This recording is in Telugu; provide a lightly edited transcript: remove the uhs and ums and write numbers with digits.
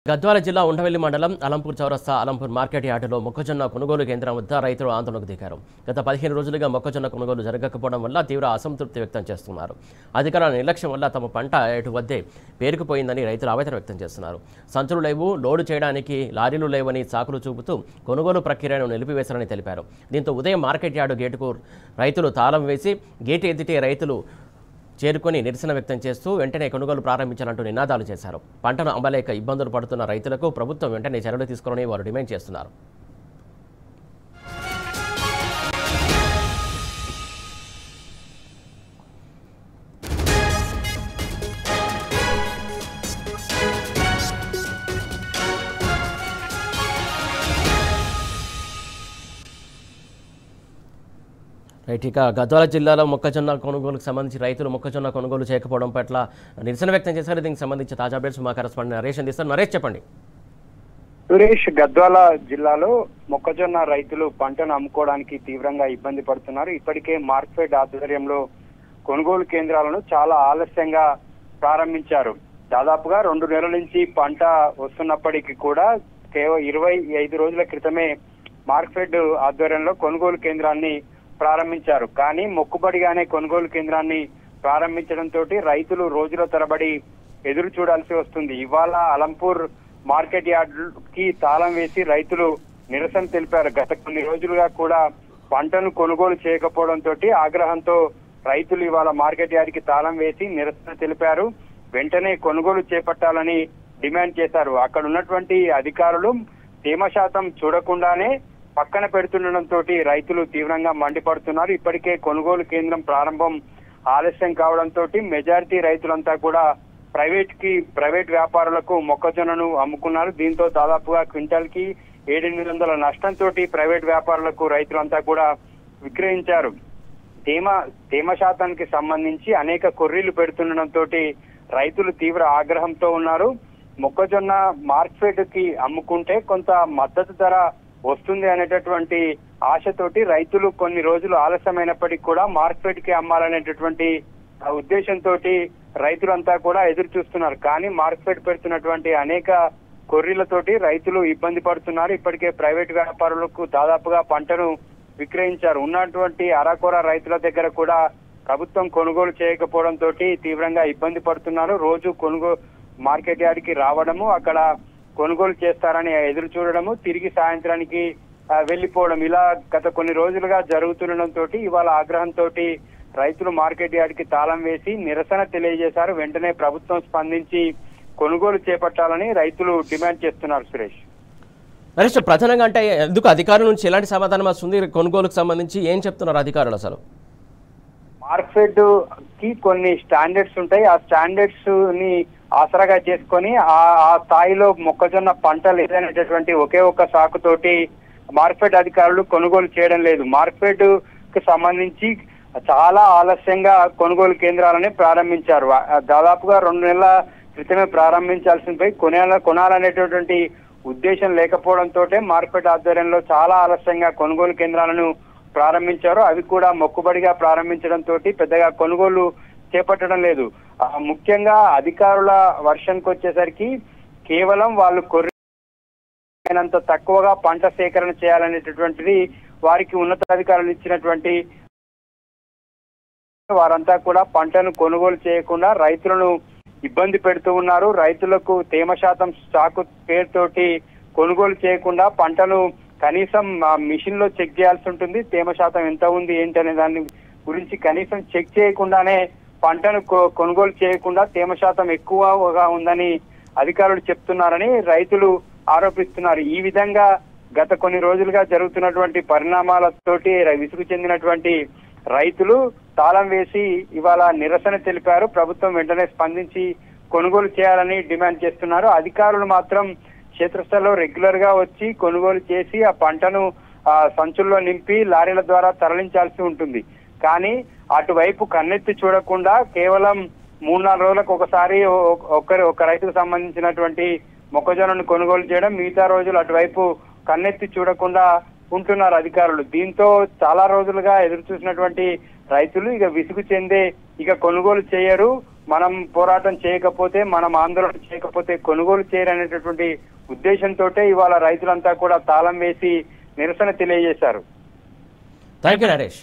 గద్వాల జిల్లా ఉండవెల్లి మండలం అలంపూర్ చౌరస్తా అలంపూర్ మార్కెట్ యార్డులో మొక్కజొన్న కొనుగోలు కేంద్రం వద్ద రైతులు ఆందోళనకు దిగారు. గత 15 రోజులుగా మొక్కజొన్న కొనుగోలు జరగకపోవడం వల్ల తీవ్ర అసంతృప్తి వ్యక్తం చేస్తున్నారు. అధికారుల నిర్లక్ష్యం వల్ల తమ పంట ఎటు వద్దే పేరుకుపోయిందని రైతులు ఆవేదన వ్యక్తం చేస్తున్నారు. సంచులు లేవు, లోడు చేయడానికి లారీలు లేవని సాకులు చూపుతూ కొనుగోలు ప్రక్రియను నిలిపివేశారని తెలిపారు. దీంతో ఉదయం మార్కెట్ యార్డు గేటుకు రైతులు తాళం వేసి గేటు ఎదుటే రైతులు చేరుకొని నిరసన వ్యక్తం చేస్తూ వెంటనే కొనుగోలు ప్రారంభించాలంటూ నినాదాలు చేశారు. పంటను అమ్మలేక ఇబ్బందులు పడుతున్న రైతులకు ప్రభుత్వం వెంటనే చర్యలు తీసుకోవాలని వారు డిమాండ్ చేస్తున్నారు. ఇక గద్వాల జిల్లాలో మొక్కజొన్న కొనుగోలుకు సంబంధించి రైతులు మొక్కజొన్న కొనుగోలు చేయకపోవడం పట్ల నిరసన వ్యక్తం చేశారు. దీనికి సంబంధించి తాజా అప్డేట్స్ మా కరెస్పాండెంట్ నరేష్ అందిస్తారు. నరేష్, చెప్పండి. సురేష్, గద్వాల జిల్లాలో మొక్కజొన్న రైతులు పంటను అమ్ముకోవడానికి తీవ్రంగా ఇబ్బంది పడుతున్నారు. ఇప్పటికే మార్కెట్ ఆధ్వర్యంలో కొనుగోలు కేంద్రాలను చాలా ఆలస్యంగా ప్రారంభించారు. దాదాపుగా 2 నెలల నుంచి పంట వస్తున్నప్పటికీ కూడా కేవలం 25 రోజుల క్రితమే మార్కెట్ ఆధ్వర్యంలో కొనుగోలు కేంద్రాన్ని ప్రారంభించారు. కానీ మొక్కుబడిగానే కొనుగోలు కేంద్రాన్ని ప్రారంభించడంతో రైతులు రోజుల తరబడి ఎదురు చూడాల్సి వస్తుంది. ఇవాళ అలంపూర్ మార్కెట్ యార్డుకి తాళం వేసి రైతులు నిరసన తెలిపారు. గత కొన్ని రోజులుగా కూడా పంటను కొనుగోలు చేయకపోవడంతో ఆగ్రహంతో రైతులు ఇవాళ మార్కెట్ యార్డుకి తాళం వేసి నిరసన తెలిపారు. వెంటనే కొనుగోలు చేపట్టాలని డిమాండ్ చేశారు. అక్కడ ఉన్నటువంటి అధికారులు తేమ శాతం చూడకుండానే పక్కన పెడుతుండటంతో రైతులు తీవ్రంగా మండిపడుతున్నారు. ఇప్పటికే కొనుగోలు కేంద్రం ప్రారంభం ఆలస్యం కావడంతో మెజారిటీ రైతులంతా కూడా ప్రైవేట్ వ్యాపారులకు మొక్కజొన్నను అమ్ముకున్నారు. దీంతో దాదాపుగా క్వింటాల్ కి 700 నష్టంతో ప్రైవేట్ వ్యాపారులకు రైతులంతా కూడా విక్రయించారు. తేమ శాతానికి సంబంధించి అనేక కొర్రీలు పెడుతుండటంతో రైతులు తీవ్ర ఆగ్రహంతో ఉన్నారు. మొక్కజొన్న మార్కెట్ కి అమ్ముకుంటే కొంత మద్దతు ధర వస్తుంది అనేటటువంటి ఆశతోటి రైతులు కొన్ని రోజులు ఆలస్యమైనప్పటికీ కూడా మార్కెట్ కి అమ్మాలనేటటువంటి ఉద్దేశంతో రైతులంతా కూడా ఎదురు చూస్తున్నారు. కానీ మార్కెట్ పెడుతున్నటువంటి అనేక కొర్రీలతోటి రైతులు ఇబ్బంది పడుతున్నారు. ఇప్పటికే ప్రైవేట్ వ్యాపారులకు దాదాపుగా పంటను విక్రయించారు. ఉన్నటువంటి అరాకొర రైతుల దగ్గర కూడా ప్రభుత్వం కొనుగోలు చేయకపోవడంతో తీవ్రంగా ఇబ్బంది పడుతున్నారు. రోజు మార్కెట్ యార్డ్కి రావడము, అక్కడ కొనుగోలు చేస్తారని ఎదురు చూడడము, తిరిగి సాయంత్రానికి వెళ్లిపోవడం, ఇలా గత కొన్ని రోజులుగా జరుగుతుండటంతో ఇవాళ ఆగ్రహంతో రైతులు మార్కెట్ యార్డ్కి తాళం వేసి నిరసన తెలియజేశారు. వెంటనే ప్రభుత్వం స్పందించి కొనుగోలు చేపట్టాలని రైతులు డిమాండ్ చేస్తున్నారు. సురేష్, నరేష్, ప్రధానంగా అంటే ఎందుకు అధికారుల నుంచి ఎలాంటి సమాధానం వస్తుంది? కొనుగోలుకు సంబంధించి ఏం చెప్తున్నారు అధికారులు? అసలు మార్కెట్ కి కొన్ని స్టాండర్డ్స్ ఉంటాయి. ఆ స్టాండర్డ్స్ ని ఆసరాగా చేసుకొని ఆ స్థాయిలో మొక్కజొన్న పంట లేదనేటటువంటి ఒకే ఒక్క సాకుతోటి మార్కెట్ అధికారులు కొనుగోలు చేయడం లేదు. మార్కెట్ కి సంబంధించి చాలా ఆలస్యంగా కొనుగోలు కేంద్రాలని ప్రారంభించారు. దాదాపుగా 2 నెలల క్రితమే ప్రారంభించాల్సిందిపై కొనాలనేటటువంటి ఉద్దేశం లేకపోవడంతో మార్కెట్ ఆధ్వర్యంలో చాలా ఆలస్యంగా కొనుగోలు కేంద్రాలను ప్రారంభించారు. అవి కూడా మొక్కుబడిగా ప్రారంభించడంతో పెద్దగా కొనుగోలు చేపట్టడం లేదు. ముఖ్యంగా అధికారుల వర్షన్కి వచ్చేసరికి కేవలం వాళ్ళు కొర్రీనంత తక్కువగా పంట సేకరణ చేయాలనేటటువంటిది వారికి ఉన్నతాధికారులు ఇచ్చినటువంటి, వారంతా కూడా పంటను కొనుగోలు చేయకుండా రైతులను ఇబ్బంది పెడుతూ ఉన్నారు. రైతులకు తేమ శాతం స్టాకు పేరుతోటి కొనుగోలు చేయకుండా పంటను కనీసం మిషన్ లో చెక్ చేయాల్సి ఉంటుంది. తేమ శాతం ఎంత ఉంది ఏంటి అనే దాని గురించి కనీసం చెక్ చేయకుండానే పంటను కొనుగోలు చేయకుండా తేమ శాతం ఎక్కువగా ఉందని అధికారులు చెప్తున్నారని రైతులు ఆరోపిస్తున్నారు. ఈ విధంగా గత కొన్ని రోజులుగా జరుగుతున్నటువంటి పరిణామాలతోటి విసుగు చెందినటువంటి రైతులు తాళం వేసి ఇవాళ నిరసన తెలిపారు. ప్రభుత్వం వెంటనే స్పందించి కొనుగోలు చేయాలని డిమాండ్ చేస్తున్నారు. అధికారులు మాత్రం క్షేత్రస్థాయిలో రెగ్యులర్ గా వచ్చి కొనుగోలు చేసి ఆ పంటను సంచుల్లో నింపి లారీల ద్వారా తరలించాల్సి ఉంటుంది. కానీ అటువైపు కన్నెత్తి చూడకుండా కేవలం 3-4 రోజులకు ఒకసారి ఒక రైతుకు సంబంధించినటువంటి మొక్కజొన్నను కొనుగోలు చేయడం, మిగతా రోజులు అటువైపు కన్నెత్తి చూడకుండా ఉంటున్నారు అధికారులు. దీంతో చాలా రోజులుగా ఎదురు చూసినటువంటి రైతులు ఇక విసుగు చెందే ఇక కొనుగోలు చేయరు, మనం పోరాటం చేయకపోతే, మనం ఆందోళన చేయకపోతే కొనుగోలు చేయరనేటటువంటి ఉద్దేశంతో ఇవాళ రైతులంతా కూడా తాళం వేసి నిరసన తెలియజేశారు. Thank you Naresh.